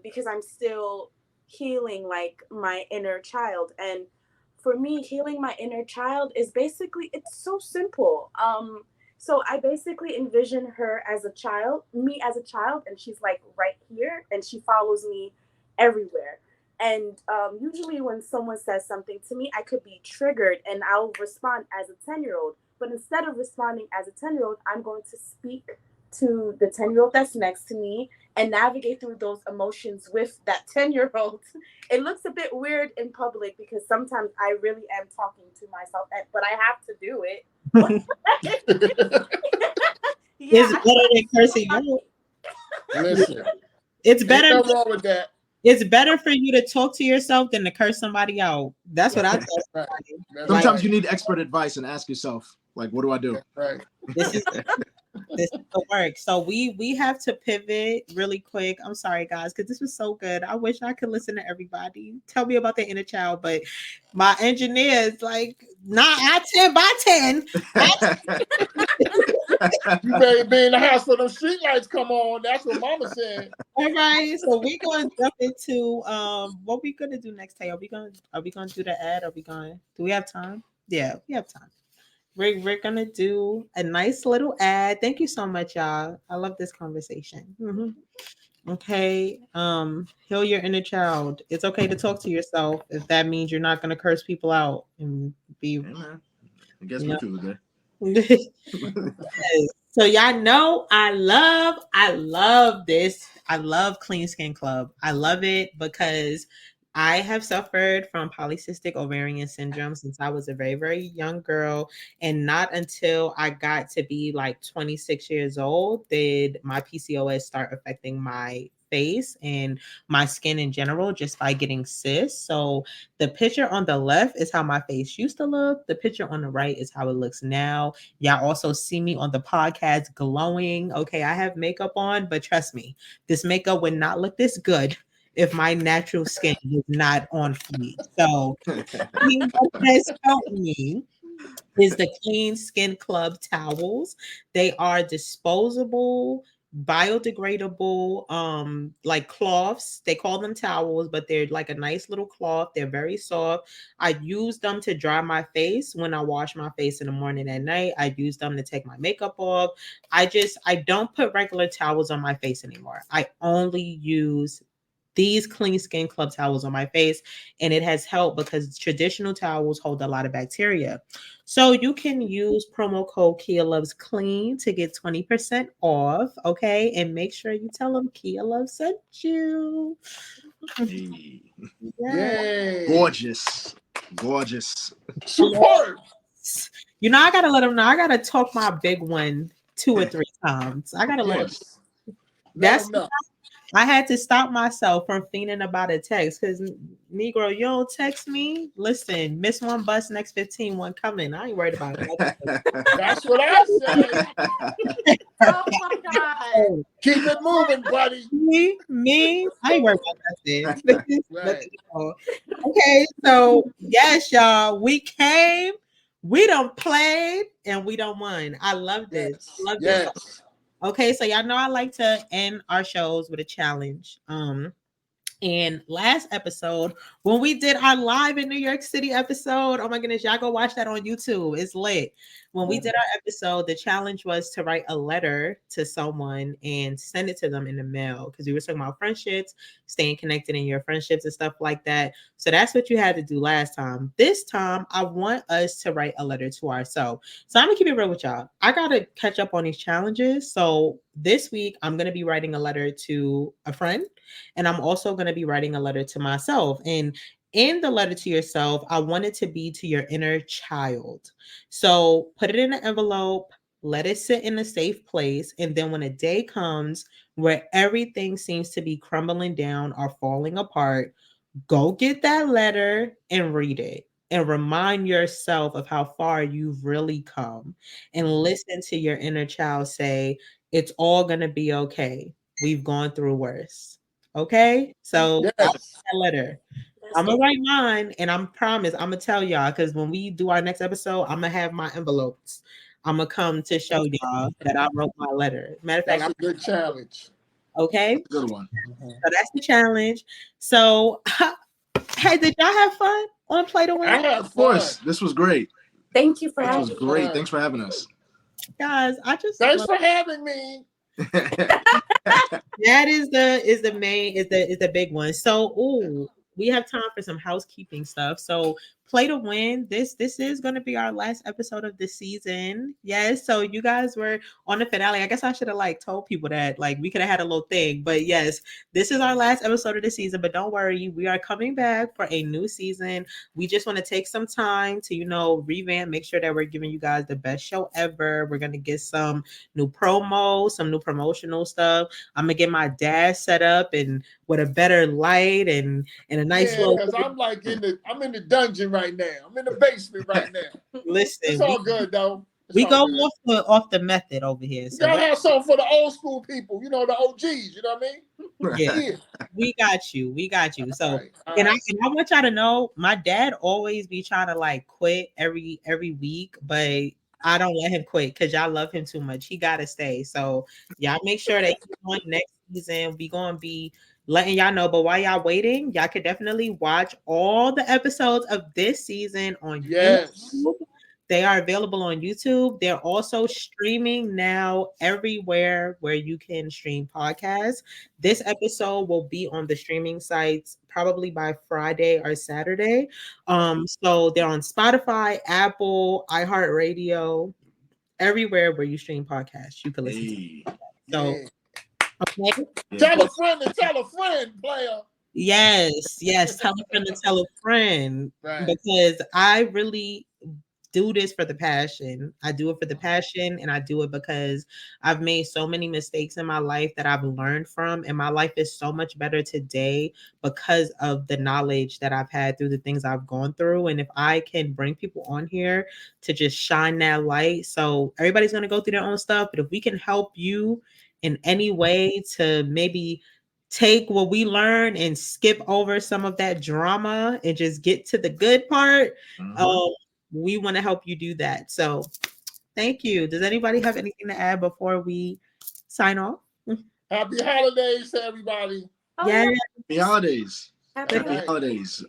Because I'm still healing like my inner child. And for me, healing my inner child is basically, it's so simple. So I basically envision her as a child, me as a child, and she's like right here and she follows me everywhere. And usually when someone says something to me, I could be triggered and I'll respond as a 10-year-old. But instead of responding as a 10-year-old, I'm going to speak to the 10-year-old that's next to me and navigate through those emotions with that 10-year-old. It looks a bit weird in public because sometimes I really am talking to myself, but I have to do it. It's better than cursing you. Listen, It's better. Ain't nothing wrong with that. It's better for you to talk to yourself than to curse somebody out. That's what I tell Right. somebody. That's Like, Sometimes right. you need expert advice and ask yourself, like, what do I do? That's right. this is the work. So we have to pivot really quick. I'm sorry, guys, because this was so good. I wish I could listen to everybody. Tell me about their inner child, but my engineer is like, nah, I 10 by 10. You better be in the house for them street lights come on. That's what Mama said. All right, so we're gonna jump into what we gonna do next. Tay, are we gonna do the ad? Are we going? Do we have time? Yeah, we have time. We're gonna do a nice little ad. Thank you so much, y'all. I love this conversation. Okay. Heal your inner child. It's okay to talk to yourself if that means you're not gonna curse people out and be Hey, man. I guess you we feel good. know. So y'all know I love this. I love Clean Skin Club. I love it because I have suffered from polycystic ovarian syndrome since I was a very, very young girl. And not until I got to be like 26 years old did my PCOS start affecting my face and my skin in general just by getting cysts. So the picture on the left is how my face used to look. The picture on the right is how it looks now. Y'all also see me on the podcast glowing. Okay, I have makeup on, but trust me, this makeup would not look this good if my natural skin was not on fleek. So, what has helped me is the Clean Skin Club towels. They are disposable, biodegradable, like cloths. They call them towels, but they're like a nice little cloth. They're very soft. I use them to dry my face when I wash my face in the morning and night. I use them to take my makeup off. I don't put regular towels on my face anymore. I only use these Clean Skin Club towels on my face, and it has helped because traditional towels hold a lot of bacteria. So you can use promo code Kia Loves Clean to get 20% off. Okay, and make sure you tell them Kia Love sent you. Hey. Yeah. Yay. Gorgeous. Superb. You know, I gotta let them know. I gotta talk my big one 2 or 3 times. I gotta let them. Yes. Let That's them know. I had to stop myself from thinking about a text because Negro, you don't text me. Listen, miss one bus, next 15, one coming. I ain't worried about it. That's what I say. Oh my God. Keep it moving, buddy. Me, I ain't worried about nothing. Right. Okay, so yes, y'all, we came, we don't played, and we don't won. I love this. Yes. I love this. Yes. Okay, so y'all know I like to end our shows with a challenge. And last episode, when we did our live in New York City episode, oh my goodness, y'all go watch that on YouTube. It's lit. When we did our episode, the challenge was to write a letter to someone and send it to them in the mail because we were talking about friendships, staying connected in your friendships and stuff like that. So that's what you had to do last time. This time, I want us to write a letter to ourselves. So I'm gonna keep it real with y'all. I gotta catch up on these challenges. So this week, I'm gonna be writing a letter to a friend, and I'm also gonna be writing a letter to myself. And in the letter to yourself, I want it to be to your inner child. So put it in an envelope, let it sit in a safe place. And then when a day comes where everything seems to be crumbling down or falling apart, go get that letter and read it and remind yourself of how far you've really come and listen to your inner child say, it's all going to be okay. We've gone through worse. Okay. So I'll Yes. get that letter. I'm gonna write mine, and I'm promise I'm gonna tell y'all because when we do our next episode, I'm gonna have my envelopes. I'm gonna come to show y'all that I wrote my letter. Matter of fact, That's a good challenge. okay. Good one. So that's the challenge. So, hey, did y'all have fun on Play to I Win? had Of course. fun. This was great. Thank you for This was having great. Fun. Thanks for having us. Guys, I just Thanks love- for having me. that is the main is the big one. So, ooh, we have time for some housekeeping stuff. So play to win. This is going to be our last episode of the season. Yes. So you guys were on the finale. I guess I should have like told people that like we could have had a little thing. But yes, this is our last episode of the season. But don't worry, we are coming back for a new season. We just want to take some time to, revamp, make sure that we're giving you guys the best show ever. We're gonna get some new promo, some new promotional stuff. I'm gonna get my dad set up and with a better light and a nice Yeah, little. because I'm in the dungeon right now. I'm in the basement right now. Listen, It's all good though. We go off the method over here. You So gotta have something for the old school people, the OGs, you know what I mean? yeah, we got you. We got you. So All and right. I want y'all to know my dad always be trying to like quit every week, but I don't let him quit because y'all love him too much. He gotta stay. So y'all make sure that he's on next season. We gonna be letting y'all know. But while y'all waiting, y'all could definitely watch all the episodes of this season on YouTube. They are available on YouTube. They're also streaming now everywhere where you can stream podcasts. This episode will be on the streaming sites probably by Friday or Saturday. So they're on Spotify, Apple, iHeartRadio, everywhere where you stream podcasts. You can listen to them. So, okay. Tell a friend, player. Yes. Tell a friend to tell a friend. Right. Because I really do this for the passion. I do it for the passion, and I do it because I've made so many mistakes in my life that I've learned from, and my life is so much better today because of the knowledge that I've had through the things I've gone through. And if I can bring people on here to just shine that light, so everybody's going to go through their own stuff, but if we can help you in any way to maybe take what we learn and skip over some of that drama and just get to the good part, we want to help you do that. So thank you. Does anybody have anything to add before we sign off? Happy holidays to everybody. Yeah. Happy holidays. Happy holidays.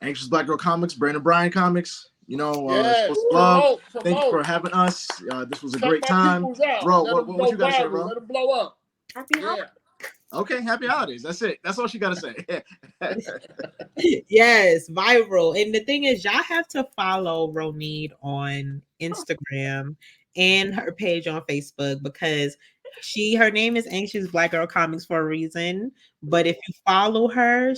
Anxious Black Girl Comics, Brandon Bryan Comics. Yes. Love. Thank you for having us. This was a great time. Bro, what you gotta say, bro? Let them blow up. Happy holidays. Okay, happy holidays. That's it. That's all she gotta say. Yes, viral. And the thing is, y'all have to follow Ronid on Instagram and her page on Facebook because her name is Anxious Black Girl Comics for a reason. But if you follow her,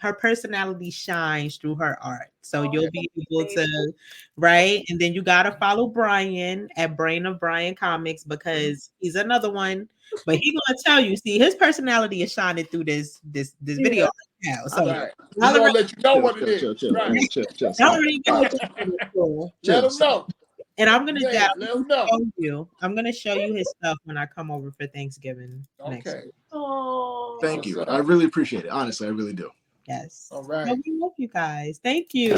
her personality shines through her art. So you'll be able to, right? And then you gotta follow Brian at Brain of Brian Comics because he's another one. But he's gonna tell you, see, his personality is shining through this video right now. So He's gonna let you know what it is. Chill. Let him know. And I'm gonna show you. I'm gonna show you his stuff when I come over for Thanksgiving. Next week. Oh, thank you. I really appreciate it. Honestly, I really do. Yes. All right. Well, we love you guys. Thank you.